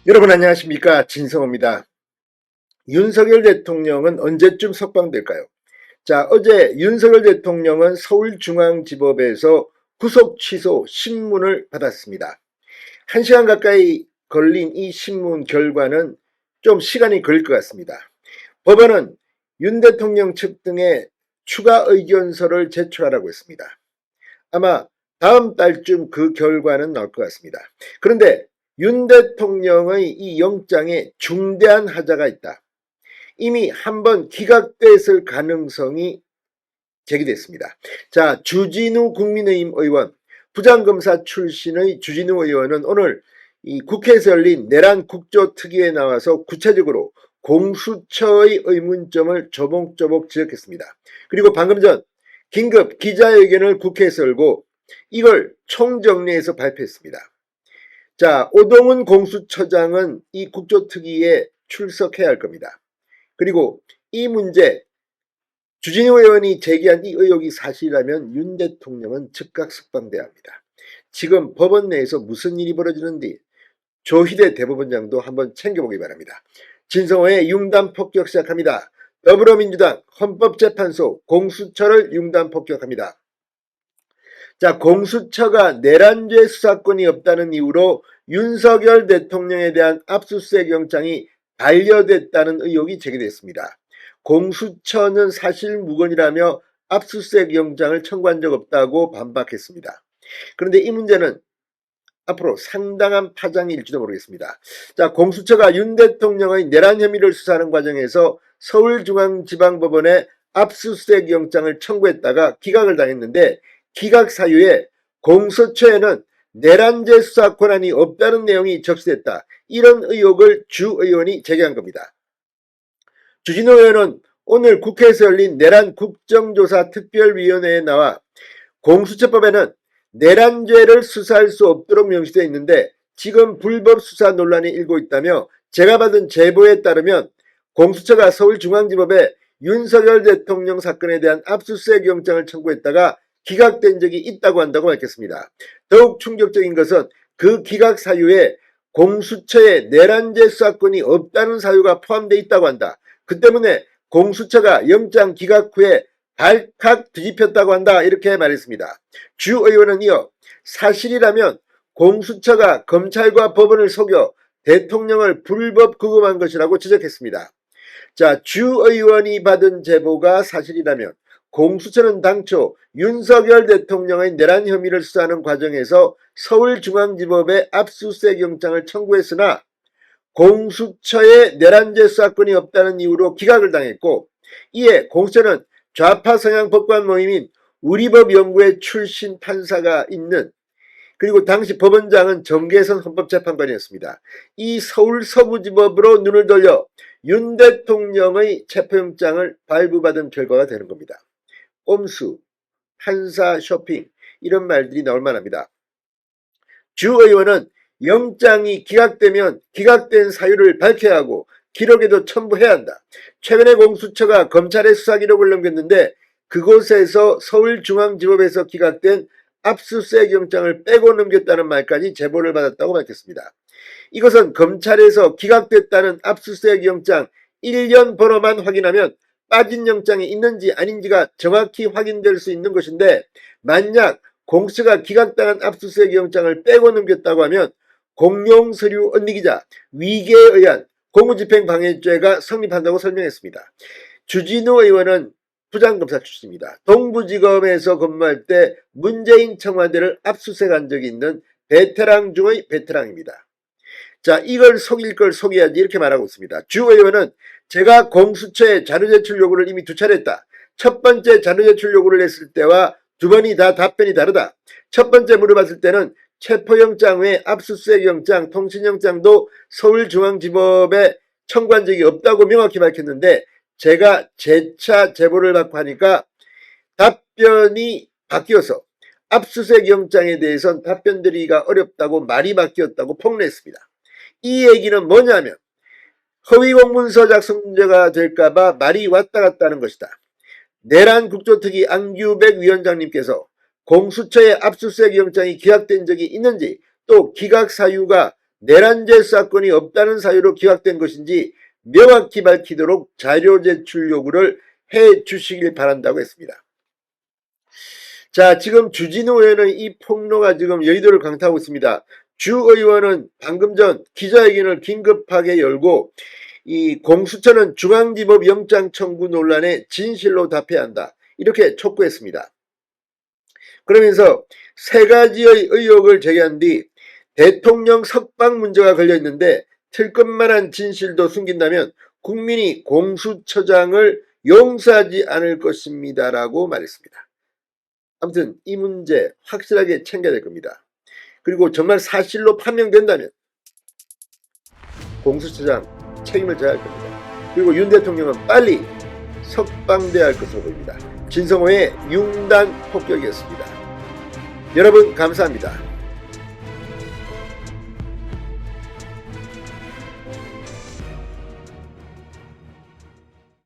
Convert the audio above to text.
여러분 안녕하십니까, 진성호입니다. 윤석열 대통령은 언제쯤 석방될까요? 자, 어제 윤석열 대통령은 서울중앙지법에서 구속 취소 신문을 받았습니다. 1시간 가까이 걸린 이 신문 결과는 좀 시간이 걸릴 것 같습니다. 법원은 윤 대통령 측 등의 추가 의견서를 제출하라고 했습니다. 아마 다음 달쯤 그 결과는 나올 것 같습니다. 그런데 윤 대통령의 이 영장에 중대한 하자가 있다. 이미 한번 기각됐을 가능성이 제기됐습니다. 자, 주진우 국민의힘 의원, 부장검사 출신의 주진우 의원은 오늘 이 국회에서 열린 내란 국조특위에 나와서 구체적으로 공수처의 의문점을 조목조목 지적했습니다. 그리고 방금 전 긴급 기자회견을 국회에서 열고 이걸 총정리해서 발표했습니다. 자, 오동훈 공수처장은 이 국조특위에 출석해야 할 겁니다. 그리고 이 문제, 주진우 의원이 제기한 이 의혹이 사실이라면 윤 대통령은 즉각 석방돼야 합니다. 지금 법원 내에서 무슨 일이 벌어지는지 조희대 대법원장도 한번 챙겨보기 바랍니다. 진성호의 융단 폭격 시작합니다. 더불어민주당 헌법재판소 공수처를 융단 폭격합니다. 자, 공수처가 내란죄 수사권이 없다는 이유로 윤석열 대통령에 대한 압수수색 영장이 반려됐다는 의혹이 제기됐습니다. 공수처는 사실 무근이라며 압수수색 영장을 청구한 적 없다고 반박했습니다. 그런데 이 문제는 앞으로 상당한 파장이 일지도 모르겠습니다. 자, 공수처가 윤 대통령의 내란 혐의를 수사하는 과정에서 서울중앙지방법원에 압수수색 영장을 청구했다가 기각을 당했는데 기각 사유에 공수처에는 내란죄 수사 권한이 없다는 내용이 적시됐다. 이런 의혹을 주 의원이 제기한 겁니다. 주진우 의원은 오늘 국회에서 열린 내란 국정조사 특별위원회에 나와 공수처법에는 내란죄를 수사할 수 없도록 명시되어 있는데 지금 불법 수사 논란이 일고 있다며 제가 받은 제보에 따르면 공수처가 서울중앙지법에 윤석열 대통령 사건에 대한 압수수색 영장을 청구했다가 기각된 적이 있다고 한다고 밝혔습니다. 더욱 충격적인 것은 그 기각 사유에 공수처에 내란죄 수사권이 없다는 사유가 포함되어 있다고 한다. 그 때문에 공수처가 영장 기각 후에 발칵 뒤집혔다고 한다. 이렇게 말했습니다. 주 의원은 이어 사실이라면 공수처가 검찰과 법원을 속여 대통령을 불법 구금한 것이라고 지적했습니다. 자, 주 의원이 받은 제보가 사실이라면 공수처는 당초 윤석열 대통령의 내란 혐의를 수사하는 과정에서 서울중앙지법에 압수수색 영장을 청구했으나 공수처에 내란죄 수사권이 없다는 이유로 기각을 당했고 이에 공수처는 좌파 성향 법관 모임인 우리법연구회 출신 판사가 있는 그리고 당시 법원장은 정계선 헌법재판관이었습니다. 이 서울 서부지법으로 눈을 돌려 윤 대통령의 체포영장을 발부받은 결과가 되는 겁니다. 꼼수, 판사 쇼핑 이런 말들이 나올 만합니다. 주 의원은 영장이 기각되면 기각된 사유를 밝혀야 하고 기록에도 첨부해야 한다. 최근에 공수처가 검찰의 수사 기록을 넘겼는데 그곳에서 서울중앙지법에서 기각된 압수수색 영장을 빼고 넘겼다는 말까지 제보를 받았다고 밝혔습니다. 이것은 검찰에서 기각됐다는 압수수색 영장 1년 번호만 확인하면 빠진 영장이 있는지 아닌지가 정확히 확인될 수 있는 것인데 만약 공수처가 기각당한 압수수색 영장을 빼고 넘겼다고 하면 공용서류 언리기자, 위계에 의한 공무집행방해죄가 성립한다고 설명했습니다. 주진우 의원은 부장검사 출신입니다. 동부지검에서 근무할 때 문재인 청와대를 압수수색한 적이 있는 베테랑 중의 베테랑입니다. 자, 이걸 속일 걸 속여야지 이렇게 말하고 있습니다. 주 의원은 제가 공수처에 자료제출 요구를 이미 2차례 했다. 첫 번째 자료제출 요구를 했을 때와 두 번이 다 답변이 다르다. 첫 번째 물어봤을 때는 체포영장 외에 압수수색 영장, 통신영장도 서울중앙지법에 청구한 적이 없다고 명확히 밝혔는데 제가 재차 제보를 받고 하니까 답변이 바뀌어서 압수수색 영장에 대해서는 답변 드리기가 어렵다고 말이 바뀌었다고 폭로했습니다. 이 얘기는 뭐냐면 허위공문서 작성 문제가 될까봐 말이 왔다 갔다 하는 것이다. 내란 국조특위 안규백 위원장님께서 공수처의 압수수색 영장이 기각된 적이 있는지 또 기각 사유가 내란죄 사건이 없다는 사유로 기각된 것인지 명확히 밝히도록 자료 제출 요구를 해 주시길 바란다고 했습니다. 자, 지금 주진우 의원의 이 폭로가 지금 여의도를 강타하고 있습니다. 주 의원은 방금 전 기자회견을 긴급하게 열고 이 공수처는 중앙지법 영장 청구 논란에 진실로 답해야 한다, 이렇게 촉구했습니다. 그러면서 세 가지의 의혹을 제기한 뒤 대통령 석방 문제가 걸려있는데 틀끝만한 진실도 숨긴다면 국민이 공수처장을 용서하지 않을 것입니다 라고 말했습니다. 아무튼 이 문제 확실하게 챙겨야 될 겁니다. 그리고 정말 사실로 판명된다면 공수처장 책임을 져야 할 겁니다. 그리고 윤 대통령은 빨리 석방돼야 할 것으로 보입니다. 진성호의 융단 폭격이었습니다. 여러분 감사합니다.